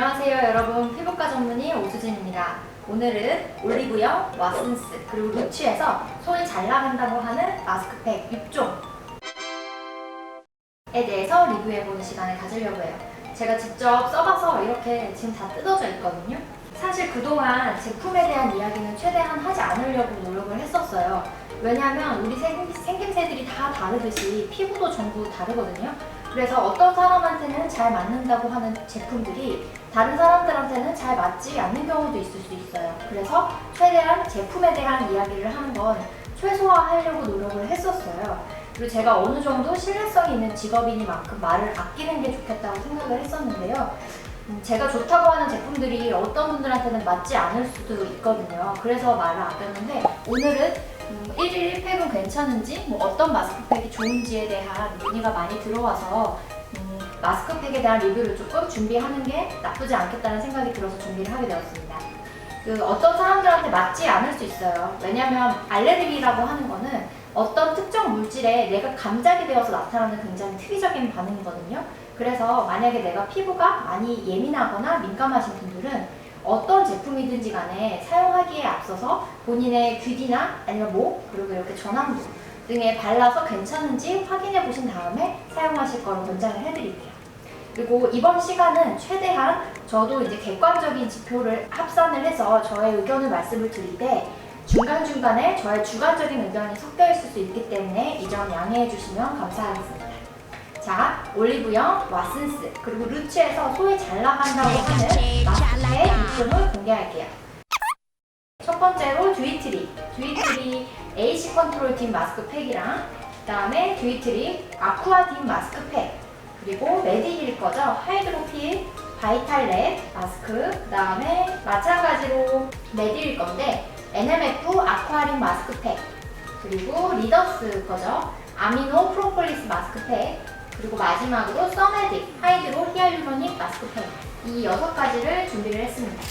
안녕하세요 여러분, 피부과 전문의 오수진입니다. 오늘은 올리브영, 왓슨스, 그리고 루치에서 손이 잘 나간다고 하는 마스크팩 6종에 대해서 리뷰해보는 시간을 가지려고 해요. 제가 직접 써봐서 이렇게 지금 다 뜯어져 있거든요. 사실 그동안 제품에 대한 이야기는 최대한 하지 않으려고 노력을 했었어요. 왜냐하면 우리 생김새들이 다 다르듯이 피부도 전부 다르거든요. 그래서 어떤 사람한테는 잘 맞는다고 하는 제품들이 다른 사람들한테는 잘 맞지 않는 경우도 있을 수 있어요. 그래서 최대한 제품에 대한 이야기를 하는 건 최소화하려고 노력을 했었어요. 그리고 제가 어느 정도 신뢰성이 있는 직업이니만큼 말을 아끼는 게 좋겠다고 생각을 했었는데요. 제가 좋다고 하는 제품들이 어떤 분들한테는 맞지 않을 수도 있거든요. 그래서 말을 아꼈는데 오늘은 1일 1팩은 괜찮은지, 어떤 마스크팩이 좋은지에 대한 문의가 많이 들어와서 마스크팩에 대한 리뷰를 조금 준비하는 게 나쁘지 않겠다는 생각이 들어서 준비를 하게 되었습니다. 어떤 사람들한테 맞지 않을 수 있어요. 왜냐면 알레르기라고 하는 거는 어떤 특정 물질에 내가 감작이 되어서 나타나는 굉장히 특이적인 반응이거든요. 그래서 만약에 내가 피부가 많이 예민하거나 민감하신 분들은 어떤 제품이든지 간에 사용하기에 앞서서 본인의 귀뒤나 아니면 목, 그리고 이렇게 전완부 등에 발라서 괜찮은지 확인해 보신 다음에 사용하실 거로 권장을 해드릴게요. 그리고 이번 시간은 최대한 저도 이제 객관적인 지표를 합산을 해서 저의 의견을 말씀을 드릴 때 중간중간에 저의 주관적인 의견이 섞여 있을 수 있기 때문에 이 점 양해해 주시면 감사하겠습니다. 자, 올리브영, 왓슨스, 그리고 루치에서 소리 잘 나간다고 하는 마스크팩 6종을 공개할게요. 첫 번째로 듀이트리 AC 컨트롤 딥 마스크팩이랑 그 다음에 듀이트리 아쿠아 딥 마스크팩, 그리고 메디힐 거죠. 하이드로필 바이탈랩 마스크, 그 다음에 마찬가지로 메디힐 건데 NMF 아쿠아린 마스크팩, 그리고 리더스 거죠. 아미노 프로폴리스 마스크팩, 그리고 마지막으로 써메딕 하이드로 히알루로닉 마스크팩, 이 6가지를 준비를 했습니다.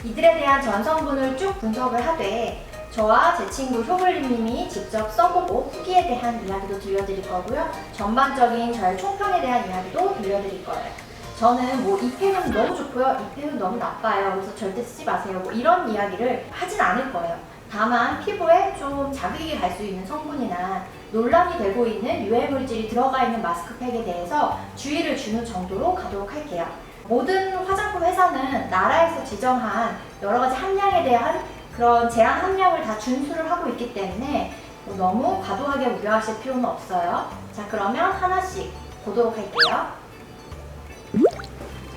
이들에 대한 전성분을 쭉 분석을 하되 저와 제 친구 효블님이 직접 써보고 후기에 대한 이야기도 들려드릴 거고요. 전반적인 저의 총평에 대한 이야기도 들려드릴 거예요. 저는 이 팩은 너무 좋고요, 이 팩은 너무 나빠요, 그래서 절대 쓰지 마세요, 이런 이야기를 하진 않을 거예요. 다만 피부에 좀 자극이 갈 수 있는 성분이나 논란이 되고 있는 유해 물질이 들어가 있는 마스크팩에 대해서 주의를 주는 정도로 가도록 할게요. 모든 화장품 회사는 나라에서 지정한 여러 가지 함량에 대한 그런 제한 함량을 다 준수를 하고 있기 때문에 너무 과도하게 우려하실 필요는 없어요. 자, 그러면 하나씩 보도록 할게요.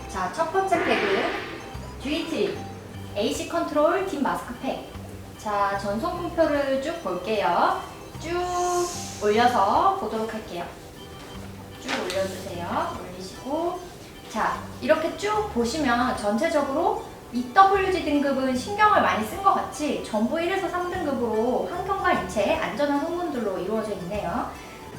자, 첫 번째 팩은 듀이트리 AC 컨트롤 딥 마스크팩. 자, 전성분표를 쭉 볼게요. 쭉 올려서 보도록 할게요. 쭉 올려주세요. 올리시고, 자, 이렇게 쭉 보시면 전체적으로 EWG 등급은 신경을 많이 쓴 것 같이 전부 1에서 3등급으로 환경과 인체에 안전한 성분들로 이루어져 있네요.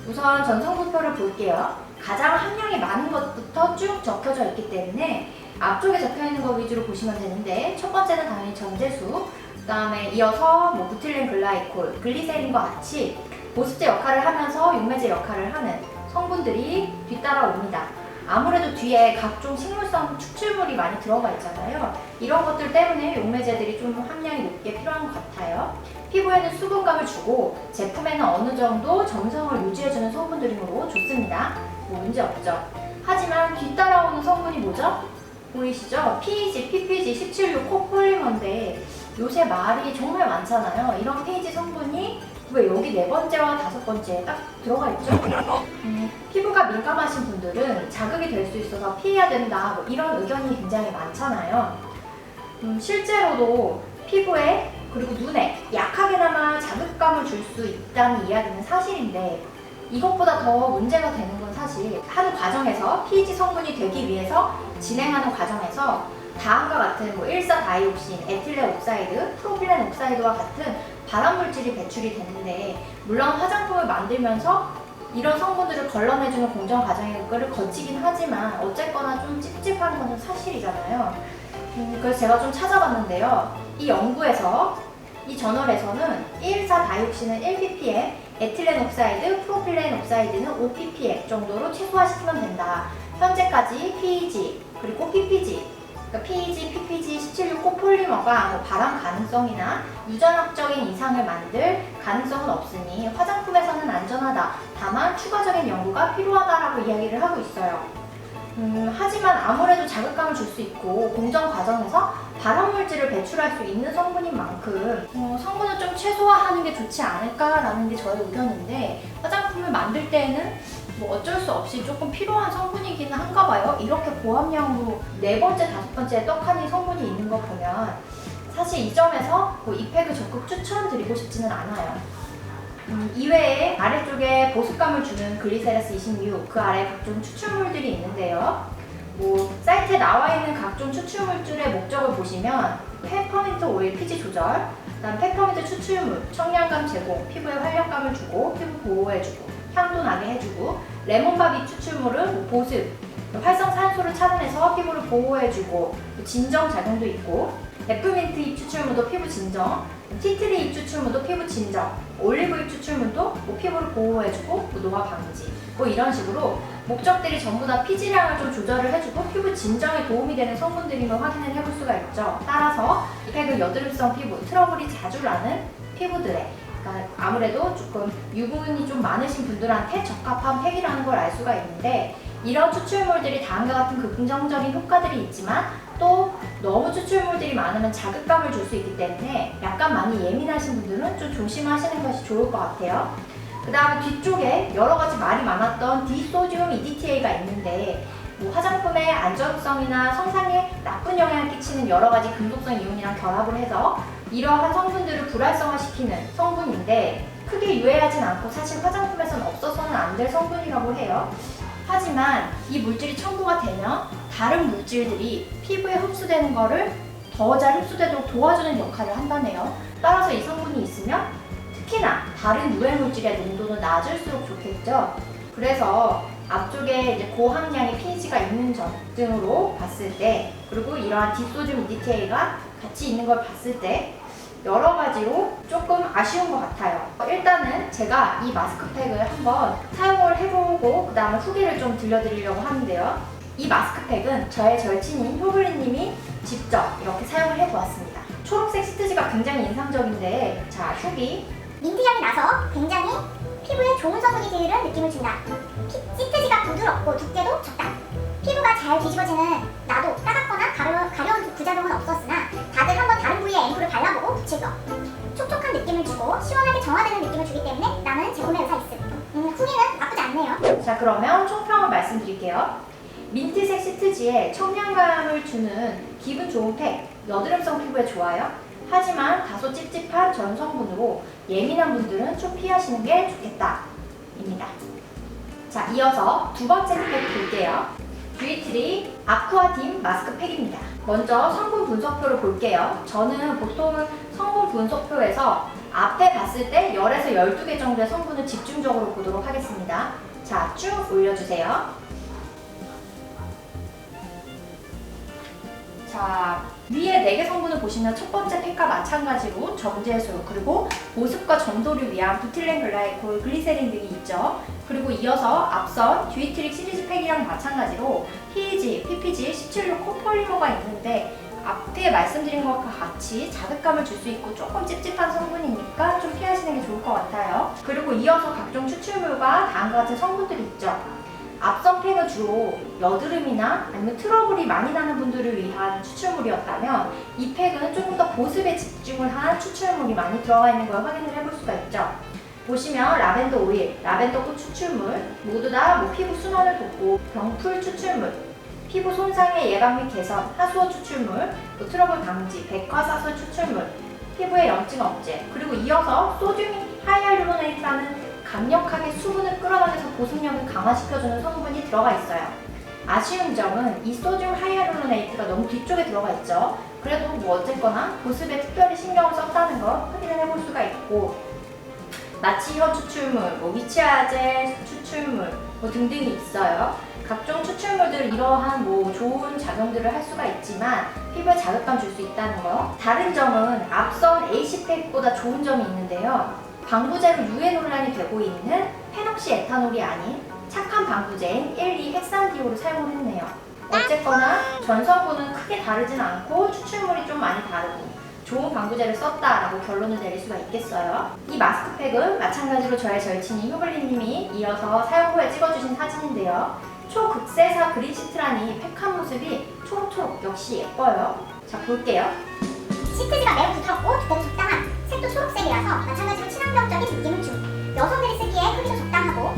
우선 전성분표를 볼게요. 가장 함량이 많은 것부터 쭉 적혀져 있기 때문에 앞쪽에 적혀있는 거 위주로 보시면 되는데, 첫 번째는 당연히 전제수, 그 다음에 이어서 부틸렌 글라이콜, 글리세린과 같이 보습제 역할을 하면서 용매제 역할을 하는 성분들이 뒤따라옵니다. 아무래도 뒤에 각종 식물성 축출물이 많이 들어가 있잖아요. 이런 것들 때문에 용매제들이 좀 함량이 높게 필요한 것 같아요. 피부에는 수분감을 주고 제품에는 어느 정도 점성을 유지해주는 성분들이므로 좋습니다. 문제 없죠. 하지만 뒤따라오는 성분이 뭐죠? 보이시죠? PEG, PPG, 17류 코폴리머인데 요새 말이 정말 많잖아요. 이런 PEG 성분이 왜 여기 4번째와 5번째에 딱 들어가 있죠? 누구냐 너? 피부가 민감하신 분들은 자극이 될 수 있어서 피해야 된다, 이런 의견이 굉장히 많잖아요. 실제로도 피부에 그리고 눈에 약하게나마 자극감을 줄 수 있다는 이야기는 사실인데, 이것보다 더 문제가 되는 건 사실 한 과정에서 PEG 성분이 되기 위해서 진행하는 과정에서 다음과 같은 1,4-다이옥신, 에틸렌 옥사이드, 프로필렌 옥사이드와 같은 발암물질이 배출이 되는데, 물론 화장품을 만들면서 이런 성분들을 걸러내주는 공정 과정을 거치긴 하지만 어쨌거나 좀 찝찝한 것은 사실이잖아요. 그래서 제가 좀 찾아봤는데요. 이 연구에서, 이 저널에서는 1,4-다이옥신은 1ppm, 에틸렌 옥사이드, 프로필렌 옥사이드는 5ppm 정도로 최소화시키면 된다. 현재까지 PEG, 그리고 PPG, 그러니까 PEG, PPG 17류 코폴리머가 발암 가능성이나 유전학적인 이상을 만들 가능성은 없으니 화장품에서는 안전하다. 다만 추가적인 연구가 필요하다라고 이야기를 하고 있어요. 하지만 아무래도 자극감을 줄 수 있고 공정 과정에서 발암물질을 배출할 수 있는 성분인 만큼 성분을 좀 최소화하는 게 좋지 않을까라는 게 저의 의견인데, 화장품을 만들 때에는 뭐 어쩔 수 없이 조금 필요한 성분이기는 한가 봐요. 이렇게 고함량으로 4번째, 5번째 떡하니 성분이 있는 거 보면 사실 이 점에서 이 팩을 적극 추천드리고 싶지는 않아요. 이외에 아래쪽에 보습감을 주는 글리세라스 26, 그 아래 각종 추출물들이 있는데요. 사이트에 나와 있는 각종 추출물들의 목적을 보시면 페퍼민트 오일 피지 조절, 그다음 페퍼민트 추출물, 청량감 제공, 피부에 활력감을 주고 피부 보호해주고 향도 나게 해주고, 레몬바비 추출물은 보습, 활성산소를 차단해서 피부를 보호해주고 진정 작용도 있고, 애플민트 잎 추출물도 피부 진정, 티트리 잎 추출물도 피부 진정, 올리브 잎 추출물도 피부를 보호해주고 노화 방지, 이런 식으로 목적들이 전부 다 피지량을 좀 조절을 해주고 피부 진정에 도움이 되는 성분들임을 확인을 해볼 수가 있죠. 따라서 이 팩은 여드름성 피부, 트러블이 자주 나는 피부들에, 그러니까 아무래도 조금 유분이 좀 많으신 분들한테 적합한 팩이라는 걸 알 수가 있는데, 이런 추출물들이 다음과 같은 긍정적인 효과들이 있지만 또 너무 추출물들이 많으면 자극감을 줄 수 있기 때문에 약간 많이 예민하신 분들은 좀 조심하시는 것이 좋을 것 같아요. 그 다음에 뒤쪽에 여러 가지 말이 많았던 디소디움 EDTA가 있는데, 화장품의 안전성이나 성상에 나쁜 영향을 끼치는 여러 가지 금속성 이온이랑 결합을 해서 이러한 성분들을 불활성화시키는 성분인데, 크게 유해하진 않고 사실 화장품에서는 없어서는 안 될 성분이라고 해요. 하지만 이 물질이 첨부가 되면 다른 물질들이 피부에 흡수되는 거를 더 잘 흡수되도록 도와주는 역할을 한다네요. 따라서 이 성분이 있으면 특히나 다른 유해 물질의 농도는 낮을수록 좋겠죠. 그래서 앞쪽에 이제 고함량의 pH가 있는 점 등으로 봤을 때, 그리고 이러한 디소디움 EDTA가 같이 있는 걸 봤을 때 여러 가지로 조금 아쉬운 것 같아요. 일단은 제가 이 마스크팩을 한번 사용을 해보고 그 다음에 후기를 좀 들려드리려고 하는데요. 이 마스크팩은 저의 절친인 효블리님이 직접 이렇게 사용을 해보았습니다. 초록색 시트지가 굉장히 인상적인데, 자, 후기. 민트향이 나서 굉장히 피부에 좋은 성분이 들은 느낌을 준다. 시트지가 부드럽고 두께도 적다. 피부가 잘 뒤집어지는, 나도 따갑거나 가려운 부작용은 없었으나 다들 한번 다른 부위에 앰플을 발라보고 붙일 것. 촉촉한 느낌을 주고 시원하게 정화되는 느낌을 주기 때문에 나는 재구매 의사 있음. 후기는 나쁘지 않네요. 자, 그러면 총평을 말씀드릴게요. 민트색 시트지에 청량감을 주는 기분 좋은 팩, 여드름성 피부에 좋아요. 하지만 다소 찝찝한 전 성분으로 예민한 분들은 좀 피하시는 게 좋겠다 입니다. 자, 이어서 두 번째 팩 볼게요. 뷰이트리 아쿠아딤 마스크팩입니다. 먼저 성분 분석표를 볼게요. 저는 보통 성분 분석표에서 앞에 봤을 때 10에서 12개 정도의 성분을 집중적으로 보도록 하겠습니다. 자, 쭉 올려주세요. 자, 위에 4개 성분을 보시면 첫 번째 팩과 마찬가지로 정제수, 그리고 보습과 점도를 위한 부틸렌 글라이콜, 글리세린 등이 있죠. 그리고 이어서 앞선 듀이트릭 시리즈 팩이랑 마찬가지로 PEG, PPG 17류 코폴리머가 있는데, 앞에 말씀드린 것과 같이 자극감을 줄 수 있고 조금 찝찝한 성분이니까 좀 피하시는 게 좋을 것 같아요. 그리고 이어서 각종 추출물과 다음과 같은 성분들이 있죠. 앞선 팩은 주로 여드름이나 아니면 트러블이 많이 나는 분들을 위한 추출물이었다면, 이 팩은 조금 더 보습에 집중을 한 추출물이 많이 들어가 있는 걸 확인을 해볼 수가 있죠. 보시면 라벤더 오일, 라벤더 꽃 추출물, 모두 다 피부 순환을 돕고 병풀 추출물, 피부 손상의 예방 및 개선, 하수어 추출물, 트러블 방지, 백화사슬 추출물, 피부의 염증 억제, 그리고 이어서 소듐 하이알루로네이트라는 강력하게 수분을 끌어당겨서 보습력을 강화시켜주는 성분이 들어가 있어요. 아쉬운 점은 이 소듐 하이알루로네이트가 너무 뒤쪽에 들어가 있죠. 그래도 어쨌거나 보습에 특별히 신경을 썼다는 걸 확인을 해볼 수가 있고, 나치형 추출물, 미치아젤 추출물 등등이 있어요. 각종 추출물들 이러한 좋은 작용들을 할 수가 있지만 피부에 자극감 줄 수 있다는 거. 다른 점은 앞선 A시팩보다 좋은 점이 있는데요. 방부제로 유해 논란이 되고 있는 페녹시 에탄올이 아닌 착한 방부제인 1,2 헥산디올을 사용을 했네요. 어쨌거나 전성분은 크게 다르진 않고 추출물이 좀 많이 다르고 좋은 방부제를 썼다라고 결론을 내릴 수가 있겠어요. 이 마스크팩은 마찬가지로 저의 절친인 휴블리님이 이어서 사용 후에 찍어주신 사진인데요. 초극세사 그린시트라니 팩한 모습이 초록초록 역시 예뻐요. 자, 볼게요. 시트지가 매우 부드럽고 두께도 적당한 색도 초록색이라서 마찬가지로 친환경적인 느낌을 줌. 여성들이 쓰기에 크기도 적당하고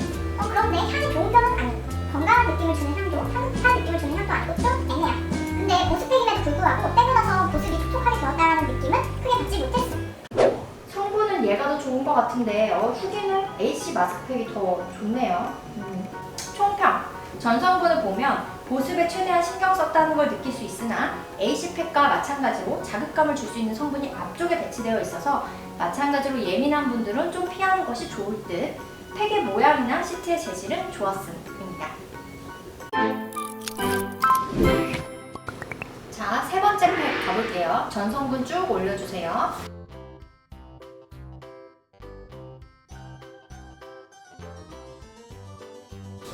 그런데 향이 좋은 편은 아니고 건강한 느낌을 주는 향도 향긋한 느낌을 주는 향도 아니고 좀 애매야. 근데 보습팩임에도 불구하고 떼고 나서 보습이 촉촉하게 되었다는 느낌은 크게 받지 못했어. 성분은 얘가 더 좋은 것 같은데 후기는 AC 마스크팩이 더 좋네요. 총평. 전성분을 보면 보습에 최대한 신경 썼다는 걸 느낄 수 있으나 AC팩과 마찬가지로 자극감을 줄 수 있는 성분이 앞쪽에 배치되어 있어서 마찬가지로 예민한 분들은 좀 피하는 것이 좋을 듯. 팩의 모양이나 시트의 재질은 좋았음입니다. 자, 세 번째 팩 가볼게요. 전성분 쭉 올려주세요.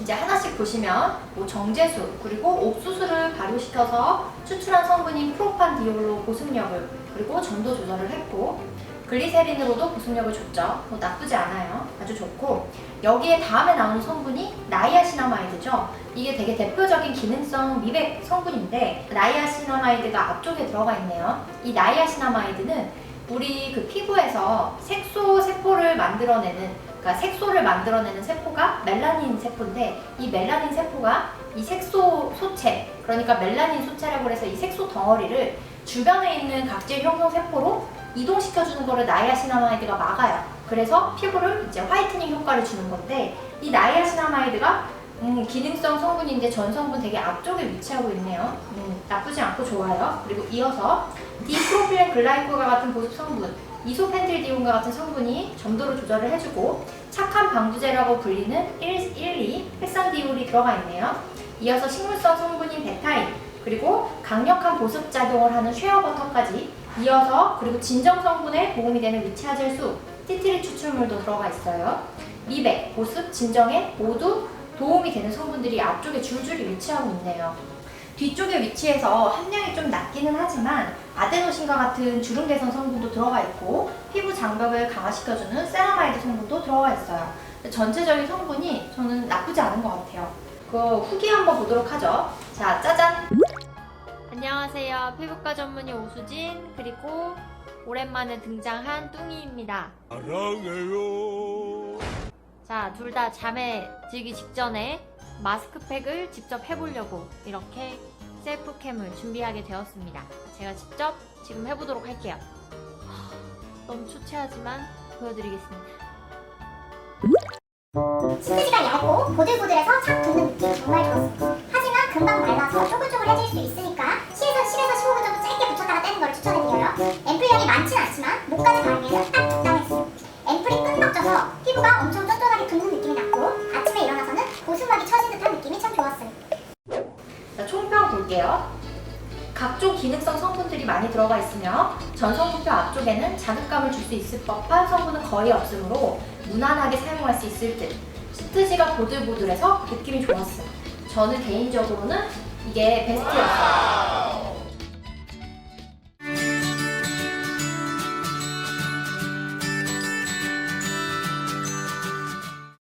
이제 하나씩 보시면 정제수 그리고 옥수수를 발효시켜서 추출한 성분인 프로판디올로 보습력을 그리고 점도 조절을 했고 글리세린으로도 보습력을 줬죠. 나쁘지 않아요. 아주 좋고 여기에 다음에 나오는 성분이 나이아시나마이드죠. 이게 되게 대표적인 기능성 미백 성분인데 나이아시나마이드가 앞쪽에 들어가 있네요. 이 나이아시나마이드는 우리 그 피부에서 색소 세포를 만들어내는 그러니까 색소를 만들어내는 세포가 멜라닌 세포인데 이 멜라닌 세포가 이 색소 소체 그러니까 멜라닌 소체라고 해서 이 색소 덩어리를 주변에 있는 각질 형성 세포로 이동시켜주는 거를 나이아시나마이드가 막아요. 그래서 피부를 이제 화이트닝 효과를 주는 건데 이 나이아시나마이드가 기능성 성분인데 전성분 되게 앞쪽에 위치하고 있네요. 나쁘지 않고 좋아요. 그리고 이어서 디프로필렌 글라이콜과 같은 보습 성분 이소펜틸디온과 같은 성분이 점도를 조절을 해주고 착한 방부제라고 불리는 1,2 헥산디올이 들어가 있네요. 이어서 식물성 성분인 베타인 그리고 강력한 보습 작용을 하는 쉐어버터까지 이어서 그리고 진정 성분에 도움이 되는 위치아젤수, 티트리 추출물도 들어가 있어요. 미백, 보습, 진정에 모두 도움이 되는 성분들이 앞쪽에 줄줄이 위치하고 있네요. 뒤쪽에 위치해서 함량이 좀 낮기는 하지만 아데노신과 같은 주름 개선 성분도 들어가 있고 피부 장벽을 강화시켜주는 세라마이드 성분도 들어가 있어요. 전체적인 성분이 저는 나쁘지 않은 것 같아요. 그 후기 한번 보도록 하죠. 자, 짜잔! 안녕하세요. 피부과 전문의 오수진 그리고 오랜만에 등장한 뚱이입니다. 사랑해요. 자, 둘 다 잠에 들기 직전에 마스크팩을 직접 해보려고 이렇게 셀프캠을 준비하게 되었습니다. 제가 직접 지금 해보도록 할게요. 너무 초췌하지만 보여드리겠습니다. 시트지가 얇고 보들보들해서 착 붙는 느낌이 정말 좋았습니다. 하지만 금방 말라서 쪼글쪼글해질 수 있으니까 10에서 15분 정도 짧게 붙였다가 떼는 걸 추천해드려요. 앰플량이 많진 않지만 목까지 바르기에는 딱 적당했어요. 앰플이 끈적져서 피부가 엄청 쫀쫀하게 붙는 느낌이 났고 아침에 일어나서는 보습막이 처진 듯한 느낌이 참 좋았어요. 자, 총평 볼게요. 각종 기능성 성분들이 많이 들어가 있으며 전성분표 앞쪽에는 자극감을 줄 수 있을 법한 성분은 거의 없으므로 무난하게 사용할 수 있을 듯 시트지가 보들보들해서 느낌이 좋았어요. 저는 개인적으로는 이게 베스트였어요.